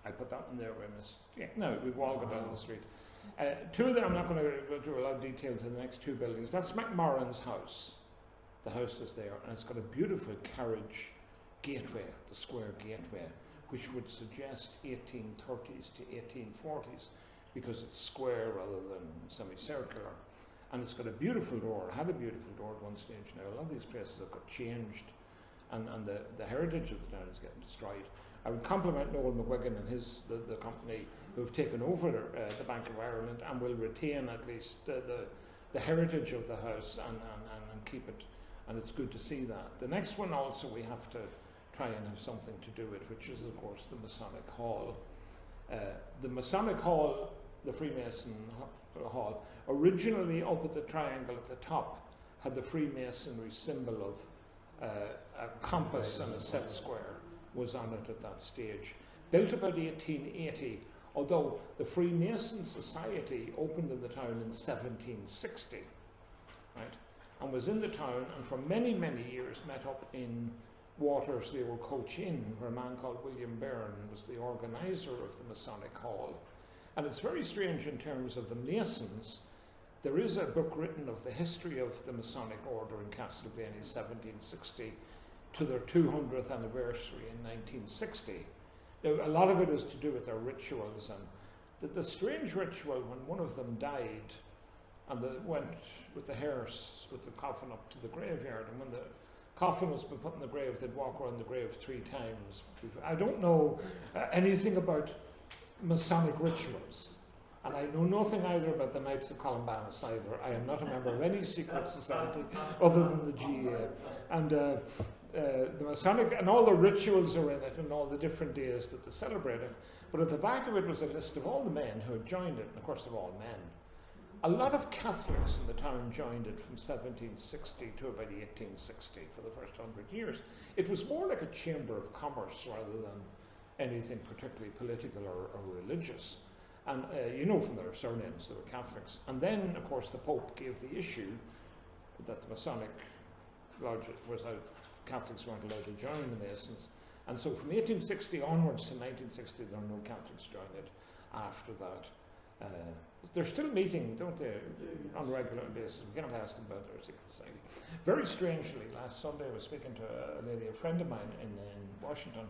I put that in there by mistake. Yeah, no, we've all got down the street. Two of them, I'm not going to go through a lot of detail to the next two buildings. That's McMorran's house. The house is there, and it's got a beautiful carriage gateway, the square gateway, which would suggest 1830s to 1840s, because it's square rather than semicircular. And it's got a beautiful door, had a beautiful door at one stage now. A lot of these places have got changed, and the heritage of the town is getting destroyed. I would compliment Noel McGuigan and the company who have taken over the Bank of Ireland and will retain at least the heritage of the house and keep it, and it's good to see that. The next one also we have to try and have something to do with, which is of course the Masonic Hall. The Masonic Hall, the Freemason Hall, originally up at the triangle at the top, had the Freemasonry symbol of a compass and a set square was on it at that stage. Built about 1880, although the Freemason Society opened in the town in 1760, right, and was in the town, and for many, many years met up in Watersley or Coach Inn, where a man called William Byrne was the organiser of the Masonic Hall. And it's very strange in terms of the Masons. There is a book written of the history of the Masonic Order in Castleblayney, 1760, to their 200th anniversary in 1960. Now, a lot of it is to do with their rituals, and the strange ritual when one of them died, and went with the hearse, with the coffin up to the graveyard, and when the coffin was put in the grave, they'd walk around the grave 3 times. I don't know anything about Masonic rituals, and I know nothing either about the Knights of Columbanus either. I am not a member of any secret society other than the GA. And the Masonic, and all the rituals are in it, and all the different days that they celebrate it. But at the back of it was a list of all the men who had joined it, and of course they're all men. A lot of Catholics in the town joined it from 1760 to about 1860 for the first 100 years. It was more like a chamber of commerce rather than anything particularly political or religious. And you know from their surnames they were Catholics. And then, of course, the Pope gave the issue that the Masonic Lodge was out, Catholics weren't allowed to join the Masons. And so from 1860 onwards to 1960, there were no Catholics joined it after that. They're still meeting, don't they, on a regular basis. We can't ask them about their secret society. Very strangely, last Sunday I was speaking to a lady, a friend of mine in Washington,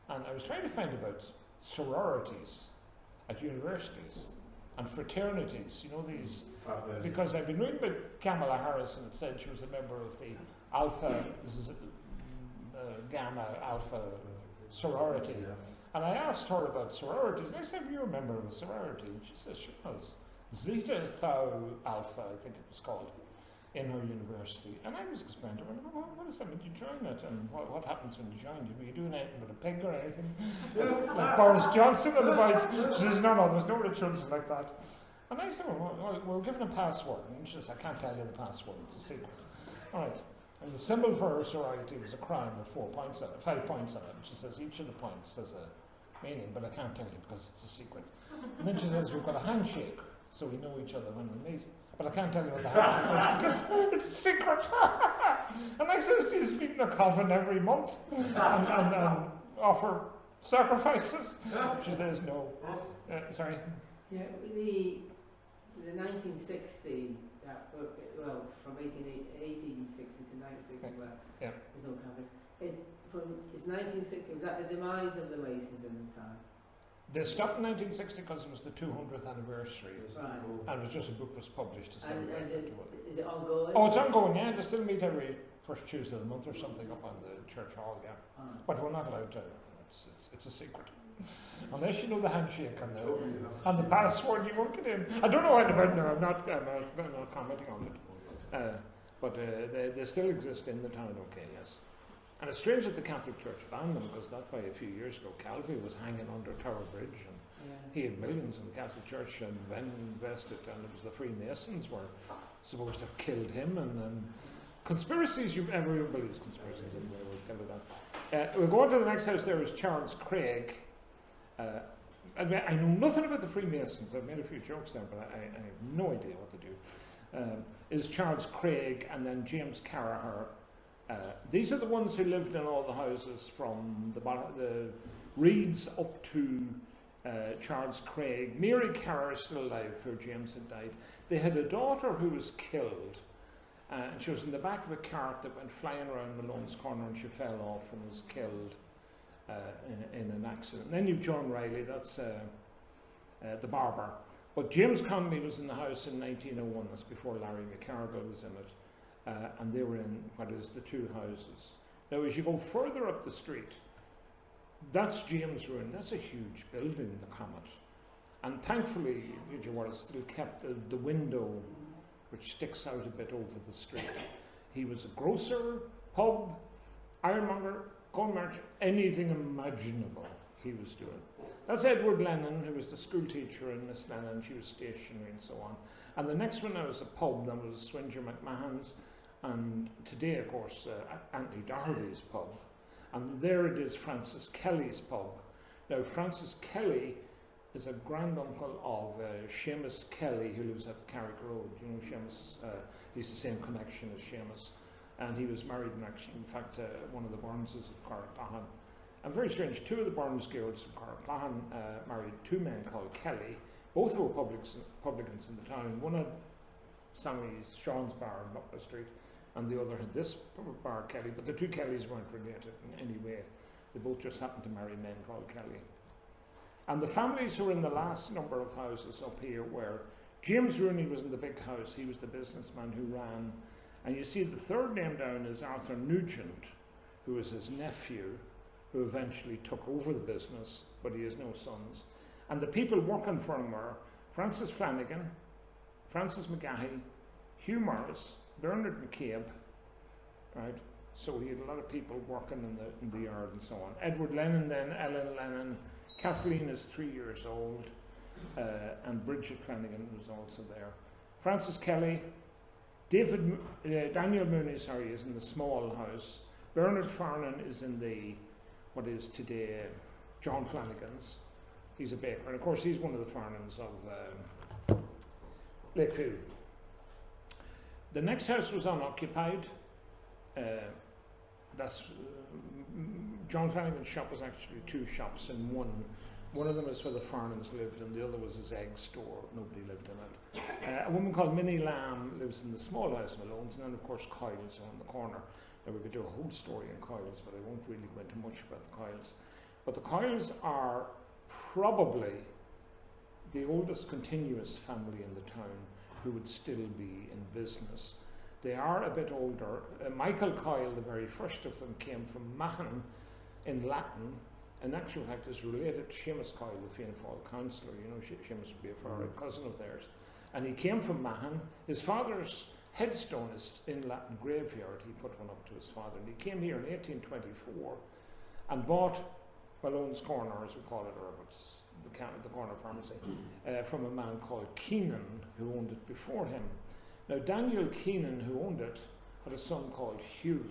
and I was trying to find about sororities at universities and fraternities, you know, these, because I've been reading about Kamala Harris, and it said she was a member of the Alpha, Gamma Alpha sorority. Yeah. And I asked her about sororities. I said, "You're a member of a sorority?" And she said she was. Zeta Tau Alpha, I think it was called, in her university. And I was explaining to her, what does that mean? You join it, and what happens when you join it? Were you doing anything with a pig or anything? Like Boris Johnson and the boys? She says, no, there's no rituals like that. And I said, well, we're given a password. And she says, I can't tell you the password, it's a secret. All right. And the symbol for her sorority was a crown with 5 points on it. And she says each of the points has a meaning, but I can't tell you because it's a secret. And then she says we've got a handshake, so we know each other when we meet. But I can't tell you what the handshake is because it's a secret. And I says, she's meeting a coven every month and offer sacrifices. She says no. Sorry. Yeah, the 1960. Well, from 1860 to 1960, well, yeah. With no Catholics. It's 1960, was that the demise of the Masons in the town? They stopped in 1960 because it was the 200th anniversary. Right. And it was just a book was published to celebrate it. Is it ongoing? Oh, it's ongoing, yeah. They still meet every first Tuesday of the month or something up on the church hall, yeah. But we're not allowed to. It's a secret. Unless you know the handshake and the password, you won't get in. I don't know anything about them. I'm not commenting on it. But they still exist in the town, okay, yes. And it's strange that the Catholic Church banned them, because that's why a few years ago Calvi was hanging under Tower Bridge, and he had millions in the Catholic Church and invested, and it was the Freemasons were supposed to have killed him, and conspiracies, everyone believes conspiracies anyway, we'll get to that. We'll go on to the next house. There is Charles Craig. I know nothing about the Freemasons. I've made a few jokes there, but I have no idea what they do. Is Charles Craig and then James Carraher. These are the ones who lived in all the houses from the Reed's up to Charles Craig. Mary Carr is still alive, where James had died. They had a daughter who was killed, and she was in the back of a cart that went flying around Malone's Corner, and she fell off and was killed in an accident. And then you've John Riley, that's the barber. But James Conley was in the house in 1901, that's before Larry McCargill was in it, and they were in what is the two houses. Now as you go further up the street, that's James Ruin, that's a huge building, the Comet. And thankfully, Edgewater still kept the window which sticks out a bit over the street. He was a grocer, pub, ironmonger, coal merchant, anything imaginable he was doing. That's Edward Lennon, who was the school teacher in Miss Lennon. She was stationary and so on. And the next one now was a pub, that was Swinger McMahon's, and today, of course, Anthony Doherty's pub. And there it is, Francis Kelly's pub. Now, Francis Kelly is a granduncle of Seamus Kelly, who lives at Carrick Road. You know, Seamus, he's the same connection as Seamus. And he was married in fact, one of the Burns' of Carrickclahan. And very strange, two of the Burns girls from Carrickclahan married two men called Kelly. Both were publicans in the town. One had Sean's bar on Butler Street, and the other had this bar, Kelly. But the two Kellys weren't related in any way. They both just happened to marry men called Kelly. And the families who were in the last number of houses up here were James Rooney was in the big house. He was the businessman who ran. And you see the third name down is Arthur Nugent, who was his nephew, who eventually took over the business, but he has no sons. And the people working for him were Francis Flanagan, Francis McGahey, Hugh Morris, Bernard McCabe, right? So he had a lot of people working in the yard and so on. Edward Lennon then, Ellen Lennon, Kathleen is 3 years old, and Bridget Flanagan was also there. Francis Kelly, Daniel Mooney, is in the small house. Bernard Farnan is in the, what is today John Flanagan's. He's a baker, and of course he's one of the Farnans of Lakeview. The next house was unoccupied. John Flanagan's shop was actually two shops in one. One of them is where the Farnans lived, and the other was his egg store. Nobody lived in it. A woman called Minnie Lamb lives in the small house Malone's, and then of course Kyle's on the corner. Now we could do a whole story on Kyle's, but I won't really go into much about the Kyles. But the Kyles are probably the oldest continuous family in the town who would still be in business. They are a bit older. Michael Kyle, the very first of them, came from Monaghan in Latin. In actual fact, is related to Seamus Kyle, the Fianna Fáil councillor. You know, Seamus would be a far right cousin of theirs. And he came from Monaghan. His father's headstone is in Latin graveyard. He put one up to his father. And he came here in 1824 and bought Malone's Corner, as we call it, or it's the corner pharmacy, from a man called Keenan, who owned it before him. Now, Daniel Keenan, who owned it, had a son called Hugh.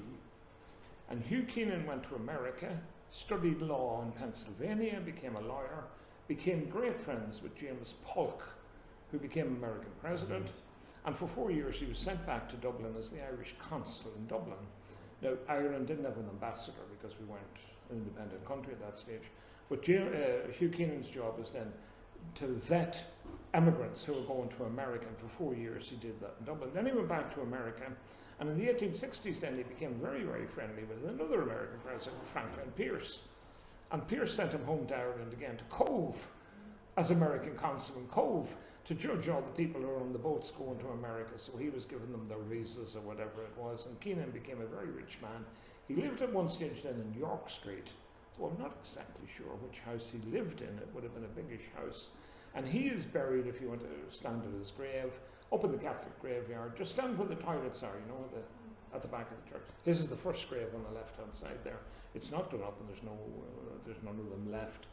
And Hugh Keenan went to America, studied law in Pennsylvania, became a lawyer, became great friends with James Polk, who became American president. And for 4 years, he was sent back to Dublin as the Irish consul in Dublin. Now, Ireland didn't have an ambassador because we weren't an independent country at that stage. But Hugh Keenan's job was then to vet immigrants who were going to America. And for 4 years, he did that in Dublin. Then he went back to America. And in the 1860s, then he became very, very friendly with another American president, Franklin Pierce. And Pierce sent him home to Ireland again to Cove as American consul in Cove to judge all the people who were on the boats going to America. So he was giving them their visas or whatever it was. And Keenan became a very rich man. He lived at one stage then in York Street. So I'm not exactly sure which house he lived in. It would have been a biggish house. And he is buried, if you want to stand at his grave, up in the Catholic graveyard. Just stand where the toilets are, you know, at the back of the church. This is the first grave on the left-hand side there. It's not done up, and there's none of them left.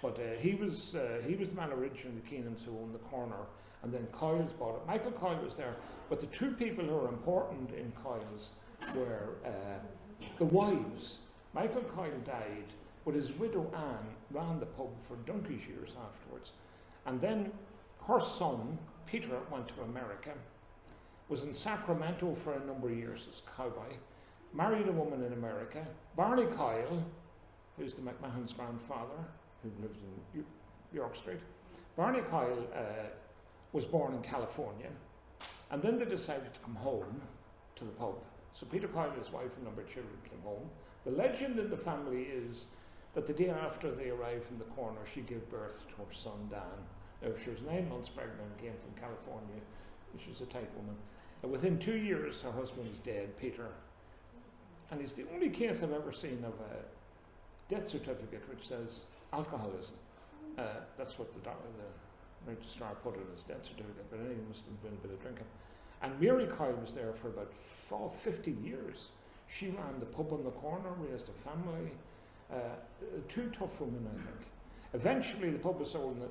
But he was the man originally, the Keenans, who owned the corner, and then Kyle's bought it. Michael Kyle was there, but the two people who are important in Kyle's were the wives. Michael Kyle died, but his widow Anne ran the pub for donkey's years afterwards. And then her son, Peter, went to America, was in Sacramento for a number of years as cowboy, married a woman in America. Barney Kyle who's the McMahon's grandfather, who lived in York Street. Barney Coyle was born in California, and then they decided to come home to the pub. So Peter Coyle, his wife and number of children came home. The legend in the family is that the day after they arrived in the corner, she gave birth to her son Dan. Now, she was 9 months pregnant and came from California. She was a tight woman. And within 2 years, her husband was dead, Peter. And it's the only case I've ever seen of a death certificate which says alcoholism. That's what the registrar put in his death certificate, but anyway, must have been a bit of drinking. And Mary Coyle was there for about 50 years. She ran the pub on the corner, raised a family. Two tough women, I think. Eventually, the pub was sold in the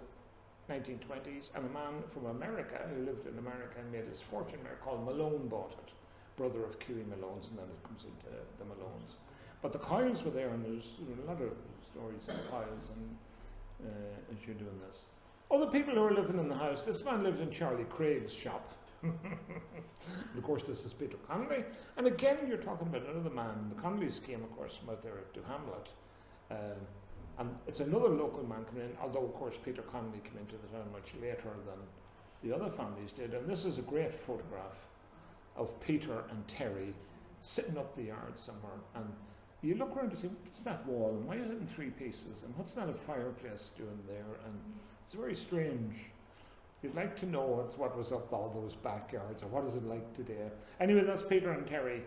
1920s, and a man from America who lived in America and made his fortune there called Malone bought it, brother of Curie Malone's, and then it comes into the Malones. But the Coyles were there, and there's a lot of stories of the Coyles and as you're doing this. Other people who are living in the house, this man lives in Charlie Craig's shop. And of course, this is Peter Connolly. And again, you're talking about another man. The Connollys came, of course, from out there to Hamlet. And it's another local man coming in, although, of course, Peter Connolly came into the town much later than the other families did. And this is a great photograph of Peter and Terry sitting up the yard somewhere. And you look around to see, what's that wall? And why is it in 3 pieces? And what's that a fireplace doing there? And it's very strange. You'd like to know what was up all those backyards, or what is it like today. Anyway, that's Peter and Terry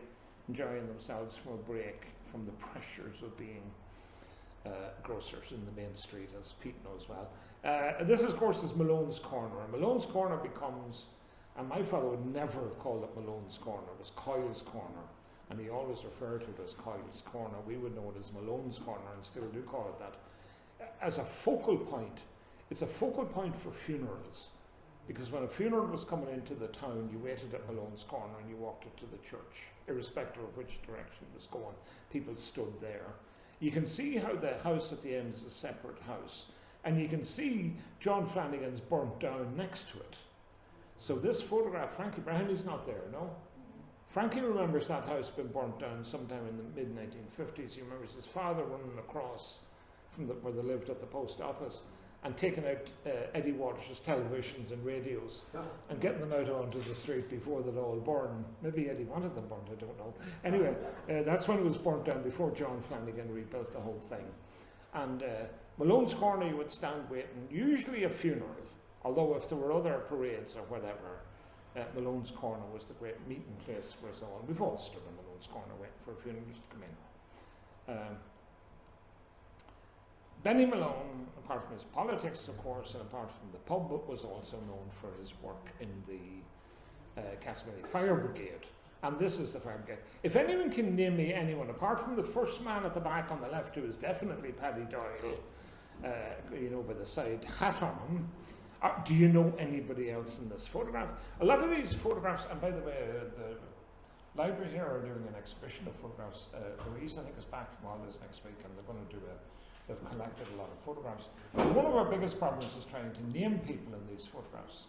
enjoying themselves from a break from the pressures of being grocers in the main street, as Pete knows well. This, of course, is Malone's Corner. And Malone's Corner becomes, and my father would never have called it Malone's Corner, it was Coyle's Corner. And he always referred to it as Coyle's Corner. We would know it as Malone's Corner and still do call it that. As a focal point, it's a focal point for funerals. Because when a funeral was coming into the town, you waited at Malone's Corner and you walked it to the church, irrespective of which direction it was going. People stood there. You can see how the house at the end is a separate house. And you can see John Flanagan's burnt down next to it. So this photograph, Frankie Brownlee's not there, no? Frankie remembers that house being burnt down sometime in the mid-1950s. He remembers his father running across from where they lived at the post office and taking out Eddie Waters' televisions and radios and getting them out onto the street before they'd all burn. Maybe Eddie wanted them burned, I don't know. Anyway, that's when it was burnt down, before John Flanagan rebuilt the whole thing. And Malone's Corner, you would stand waiting, usually a funeral, although if there were other parades or whatever, Malone's Corner was the great meeting place for us all. We've all stood in Malone's Corner waiting for funerals to come in. Benny Malone, apart from his politics, of course, and apart from the pub, was also known for his work in the Castleblayney Fire Brigade. And this is the Fire Brigade. If anyone can name me anyone, apart from the first man at the back on the left, who is definitely Paddy Doyle, with the side hat on him, do you know anybody else in this photograph? A lot of these photographs, and by the way, the library here are doing an exhibition of photographs. Louise, I think, is back from holidays next week, and they're going to do they've collected a lot of photographs. And one of our biggest problems is trying to name people in these photographs.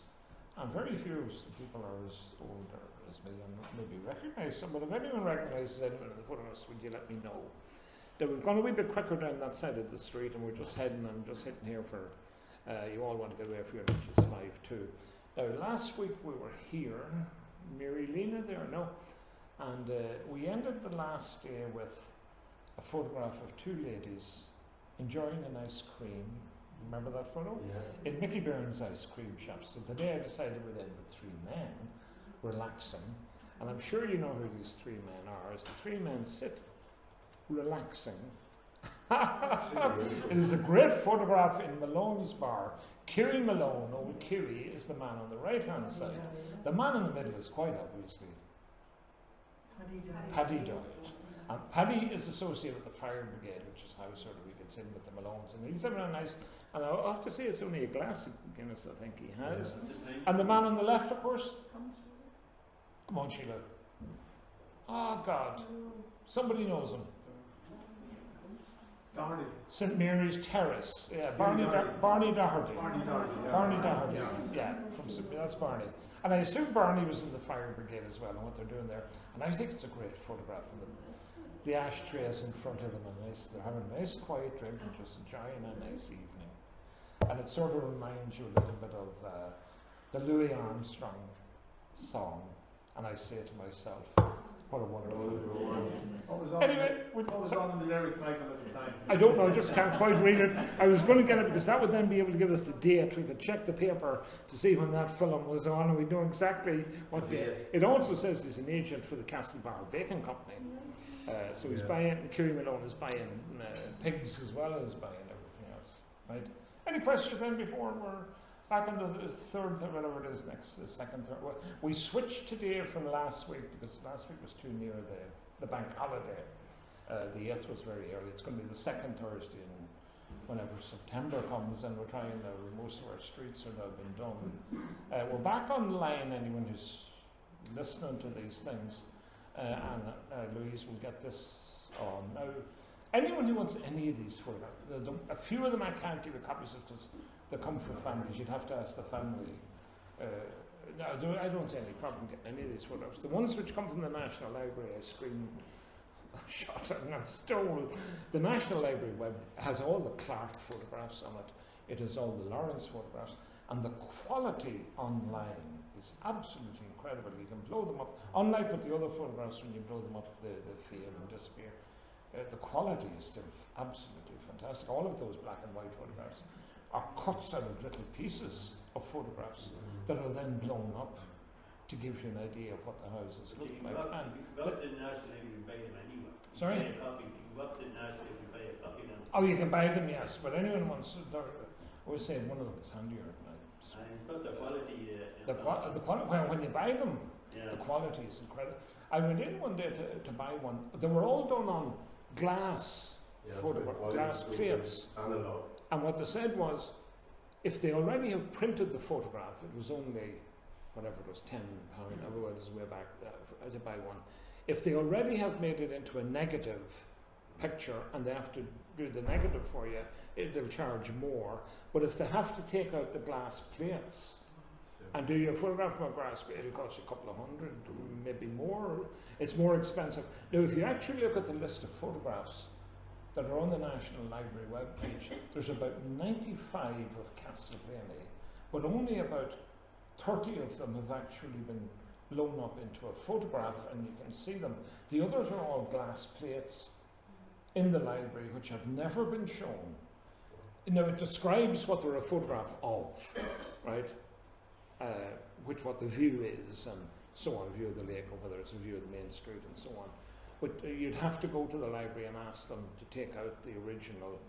And very few of the people are as old as me and maybe recognise some, but if anyone recognises anyone in the photographs, would you let me know? Now, we've gone a wee bit quicker down that side of the street, and I'm just heading here for, you all want to get away for your lunches 5 too. Now, last week we were here, Mary Lena there, no? And we ended the last day with a photograph of 2 ladies enjoying an ice cream. Remember that photo? Yeah. In Mickey Byrne's ice cream shop. So today I decided we'd end with 3 men relaxing. And I'm sure you know who these 3 men are. As the 3 men sit relaxing. It is a great photograph in Malone's bar. Curie Malone, old Curie, is the man on the right hand side. The man in the middle is quite obviously Paddy Doyle. And Paddy is associated with the Fire Brigade, which is how sort of we gets in with the Malones. And he's having a nice, and I'll have to say it's only a glass of Guinness, I think he has. Yeah. And the man on the left, of course. Come on, Sheila. Oh, God. Somebody knows him. Doherty. St Mary's Terrace. Yeah, Barney Doherty. Barney Doherty, yeah. That's Barney. And I assume Barney was in the Fire Brigade as well, and what they're doing there. And I think it's a great photograph of them. the ashtrays in front of them, and they're having a nice quiet drink and just enjoying a nice evening. And it sort of reminds you a little bit of the Louis Armstrong song, and I say to myself, what a wonderful world. Anyway, what was on the lyric, Michael, at the time? I don't know, I just can't quite read it. I was going to get it because that would then be able to give us the date. We could check the paper to see when that film was on, and we know exactly what date. It also says he's an agent for the Castleblayney Bacon Company. So he's buying, Kiri Malone is buying pigs as well as buying everything else. Right? Any questions then before we're back on the third, whatever it is next, the second, third? Well, we switched today from last week because last week was too near the bank holiday. The 8th was very early. It's going to be the second Thursday in whenever September comes, and we're trying now, most of our streets are now been done. We're back online, anyone who's listening to these things, and Louise will get this on. Now, anyone who wants any of these photographs, a few of them I can't give you copies of because they come from families. You'd have to ask the family. No, I don't see any problem getting any of these photographs. The ones which come from the National Library, I shot and not stole. The National Library web has all the Clark photographs on it. It has all the Lawrence photographs. And the quality online is absolutely incredible. You can blow them up. Unlike with the other photographs, when you blow them up, they fade and disappear. The quality is still absolutely fantastic. All of those black and white photographs are cuts out of little pieces of photographs that are then blown up to give you an idea of what the houses look like. And you go up to the National Library and buy them anyway. Sorry? You go up to the National Library and buy a copy of them. Oh, you can buy them, yes, but anyone wants to, I would say one of them is handier. And it's got the quality. The quality, well, when you buy them, yeah. the quality is incredible. I went in one day to buy one. They were all done on glass, glass plates. Analog. And what they said was, if they already have printed the photograph, it was only, whatever it was, £10, otherwise way back to buy one. If they already have made it into a negative picture and they have to do the negative for you, they'll charge more. But if they have to take out the glass plates and do your photograph from a glass plate, it'll cost you a couple of hundred, maybe more. It's more expensive. Now, if you actually look at the list of photographs that are on the National Library webpage, there's about 95 of Castleblayney, but only about 30 of them have actually been blown up into a photograph and you can see them. The others are all glass plates in the library which have never been shown. Now it describes what they're a photograph of, right? What the view is and so on, view of the lake or whether it's a view of the main street and so on. But you'd have to go to the library and ask them to take out the original,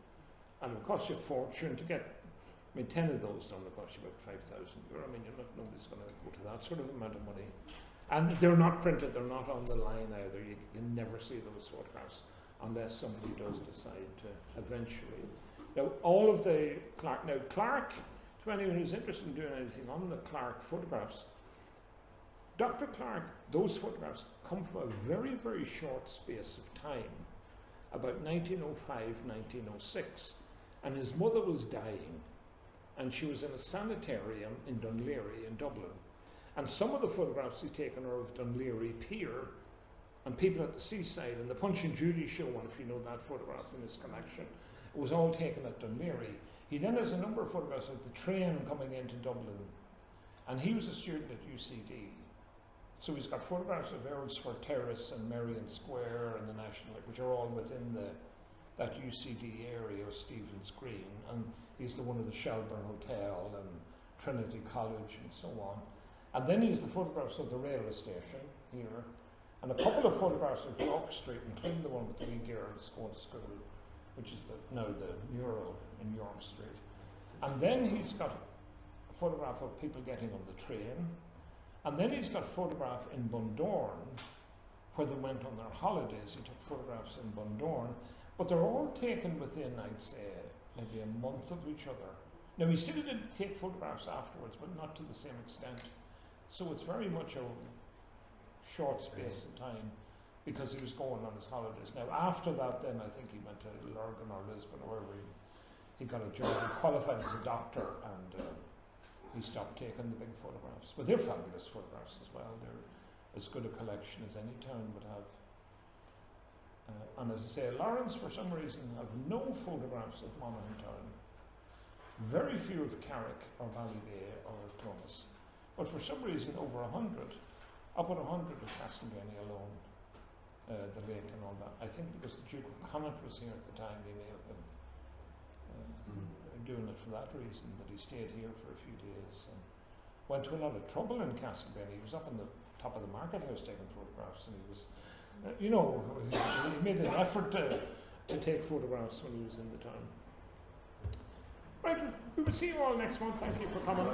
and it would cost you a fortune to get, 10 of those done, it would cost you about €5,000. Nobody's going to go to that sort of amount of money. And they're not printed, they're not on the line either. You can never see those photographs unless somebody does decide to eventually. Now, all of the Clark, to anyone who's interested in doing anything on the Clark photographs, Dr. Clark, those photographs come from a very, very short space of time, about 1905, 1906, and his mother was dying, and she was in a sanitarium in Dunleary in Dublin. And some of the photographs he'd taken are of Dunleary Pier, and people at the seaside, and the Punch and Judy show one, if you know that photograph in his collection, it was all taken at Dunleary. He then has a number of photographs of the train coming into Dublin, and he was a student at UCD. So he's got photographs of Earlsford Terrace and Merrion Square and the National, which are all within that UCD area or Stephen's Green, and he's the one of the Shelburne Hotel and Trinity College and so on. And then he's the photographs of the railway station here, and a couple of photographs of York Street, including the one with the wee girls going to school, which is now the mural in York Street. And then he's got a photograph of people getting on the train. And then he's got a photograph in Bundoran, where they went on their holidays. He took photographs in Bundoran, but they're all taken within, I'd say, maybe a month of each other. Now, he still did take photographs afterwards, but not to the same extent. So it's very much a short space of time, because he was going on his holidays. Now, after that, then I think he went to Lurgan or Lisbon, or wherever he got a job. He qualified as a doctor, and he stopped taking the big photographs. But they're fabulous photographs as well. They're as good a collection as any town would have. And as I say, Lawrence, for some reason, have no photographs of Monaghan town. Very few of Carrick or Ballybay or Clones. But for some reason, over 100, up at 100 of Castleblayney alone, the lake and all that. I think because the Duke of Connaught was here at the time, he may have been doing it for that reason, that he stayed here for a few days and went to a lot of trouble in Castleblayney. He was up on the top of the market house taking photographs, and he was, he made an effort to take photographs when he was in the town. Right, we will see you all next month. Thank you for coming.